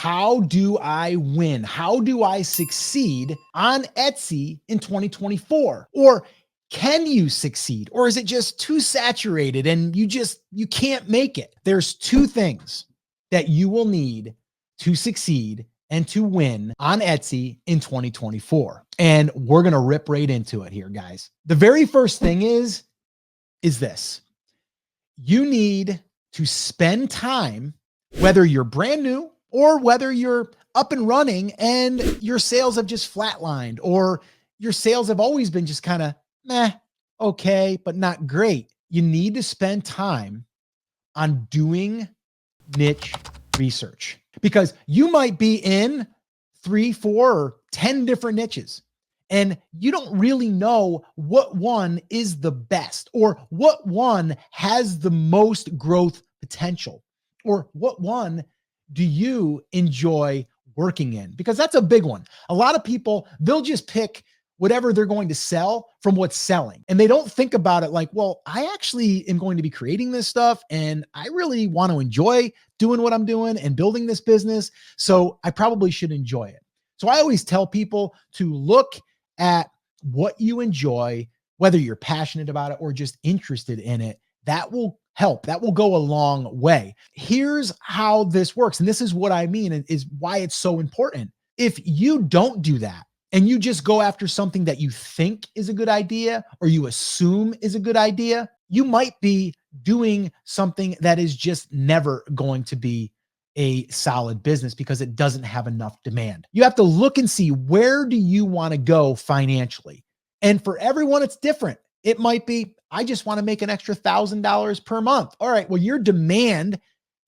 how do I win? How do I succeed on Etsy in 2024? Or can you succeed? Or is it just too saturated and you can't make it? There's two things that you will need to succeed and to win on Etsy in 2024. And we're going to rip right into it here, guys. The very first thing is this. You need to spend time, whether you're brand new or whether you're up and running and your sales have just flatlined, or your sales have always been just kind of meh, okay, but not great. You need to spend time on doing niche research, because you might be in 3, 4, or 10 different niches, and you don't really know what one is the best, or what one has the most growth potential, or what one do you enjoy working in? Because that's a big one. A lot of people, they'll just pick whatever they're going to sell from what's selling. And they don't think about it like, well, I actually am going to be creating this stuff and I really want to enjoy doing what I'm doing and building this business. So I probably should enjoy it. So I always tell people to look at what you enjoy, whether you're passionate about it or just interested in it. That will help. That will go a long way. Here's how this works. And this is what I mean, and is why it's so important. If you don't do that and you just go after something that you think is a good idea or you assume is a good idea, you might be doing something that is just never going to be a solid business because it doesn't have enough demand. You have to look and see, where do you want to go financially? And for everyone, it's different. It might be, I just want to make an extra $1,000 per month. All right, well, your demand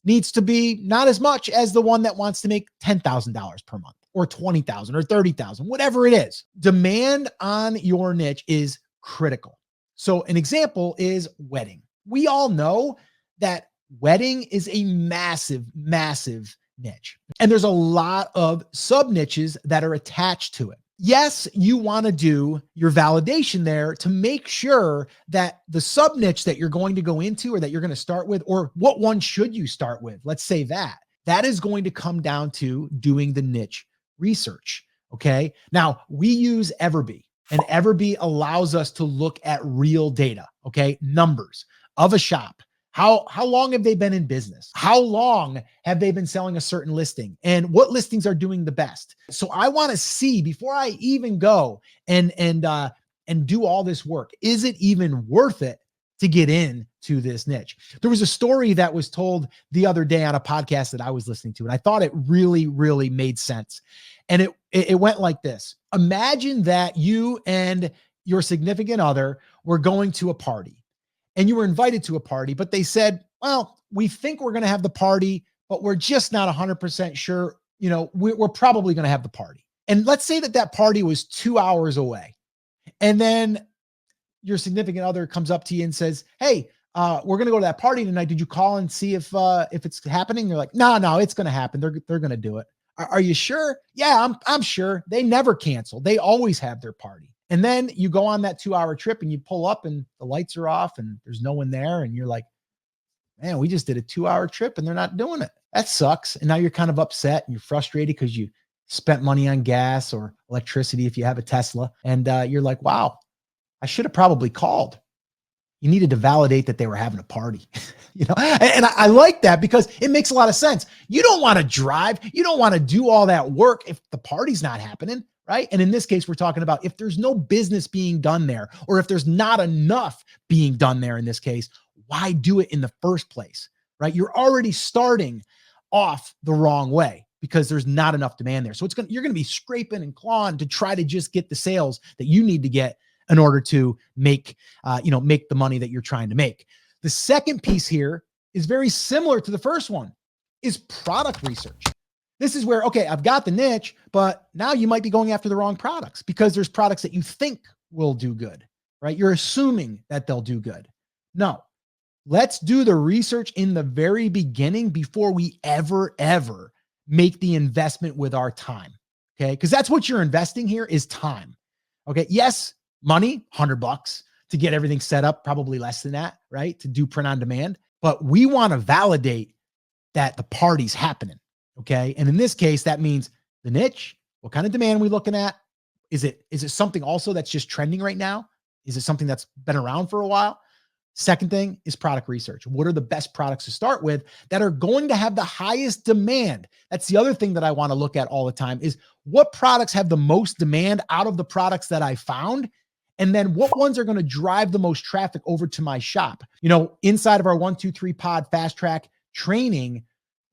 needs to be not as much as the one that wants to make $10,000 per month, or $20,000 or $30,000, whatever it is. Demand on your niche is critical. So an example is wedding. We all know that wedding is a massive, massive niche. And there's a lot of sub niches that are attached to it. Yes, you want to do your validation there to make sure that the sub niche that you're going to go into, or that you're going to start with, or what one should you start with, let's say that is going to come down to doing the niche research. Okay. Now we use Everbee, and Everbee allows us to look at real data. Okay. Numbers of a shop. How long have they been in business? How long have they been selling a certain listing? And what listings are doing the best? So I want to see, before I even go and do all this work, is it even worth it to get into this niche? There was a story that was told the other day on a podcast that I was listening to, and I thought it really, really made sense. And it went like this. Imagine that you and your significant other were going to a party. And you were invited to a party, but they said, well, we think we're going to have the party, but we're just not 100% sure. You know, we're probably going to have the party. And let's say that party was 2 hours away. And then your significant other comes up to you and says, hey, we're going to go to that party tonight. Did you call and see if it's happening? You're like, no, it's going to happen. They're going to do it. Are you sure? Yeah, I'm sure. They never cancel. They always have their party. And then you go on that 2-hour trip and you pull up and the lights are off and there's no one there. And you're like, man, we just did a 2-hour trip and they're not doing it. That sucks. And now you're kind of upset and you're frustrated because you spent money on gas or electricity if you have a Tesla. And you're like, wow, I should have probably called. You needed to validate that they were having a party, and I like that because it makes a lot of sense. You don't want to drive. You don't want to do all that work if the party's not happening. Right. And in this case, we're talking about if there's no business being done there, or if there's not enough being done there in this case, why do it in the first place? Right. You're already starting off the wrong way because there's not enough demand there. So you're going to be scraping and clawing to try to just get the sales that you need to get in order to make the money that you're trying to make. The second piece here is very similar to the first one, is product research. This is where, okay, I've got the niche, but now you might be going after the wrong products because there's products that you think will do good, right? You're assuming that they'll do good. No, let's do the research in the very beginning before we ever make the investment with our time. Okay. Because that's what you're investing here, is time. Okay. Yes, money, $100 to get everything set up, probably less than that, right? To do print on demand. But we want to validate that the party's happening. Okay. And in this case, that means the niche, what kind of demand are we looking at? Is it something also that's just trending right now? Is it something that's been around for a while? Second thing is product research. What are the best products to start with that are going to have the highest demand? That's the other thing that I want to look at all the time is what products have the most demand out of the products that I found? And then what ones are going to drive the most traffic over to my shop? Inside of our 1, 2, 3 pod fast track training,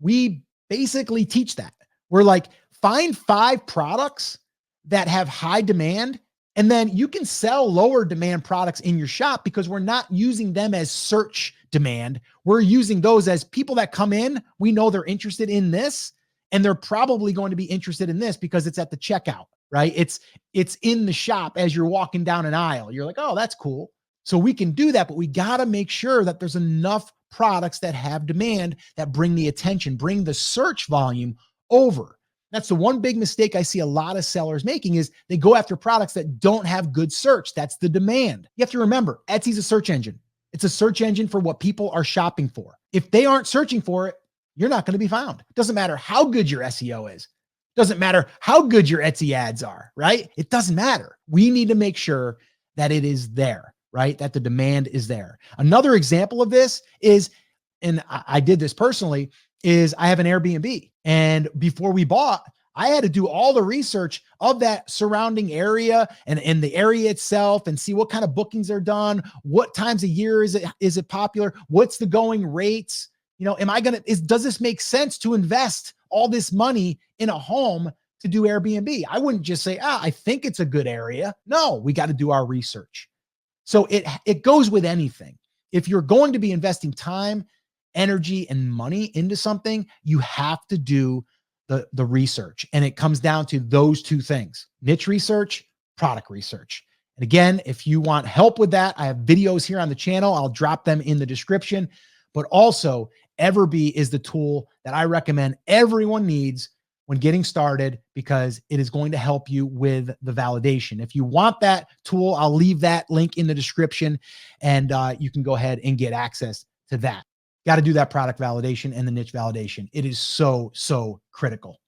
we basically teach that. We're like, find 5 products that have high demand, and then you can sell lower demand products in your shop because we're not using them as search demand. We're using those as people that come in. We know they're interested in this, and they're probably going to be interested in this because it's at the checkout, right? It's in the shop as you're walking down an aisle. You're like, oh, that's cool. So we can do that, but we got to make sure that there's enough products that have demand that bring the attention, bring the search volume over. That's the one big mistake I see a lot of sellers making is they go after products that don't have good search. That's the demand. You have to remember, Etsy's a search engine. It's a search engine for what people are shopping for. If they aren't searching for it, you're not going to be found. It doesn't matter how good your SEO is. It doesn't matter how good your Etsy ads are, right? It doesn't matter. We need to make sure that it is there, right? That the demand is there. Another example of this is, and I did this personally, is I have an Airbnb. And before we bought, I had to do all the research of that surrounding area and the area itself and see what kind of bookings are done. What times a year is it popular? What's the going rates? Does this make sense to invest all this money in a home to do Airbnb? I wouldn't just say, I think it's a good area. No, we got to do our research. So it goes with anything. If you're going to be investing time, energy, and money into something, you have to do the research. And it comes down to those 2 things: niche research, product research. And again, if you want help with that, I have videos here on the channel. I'll drop them in the description. But also, Everbee is the tool that I recommend everyone needs when getting started because it is going to help you with the validation. If you want that tool, I'll leave that link in the description and you can go ahead and get access to that. Got to do that product validation and the niche validation. It is so, so critical.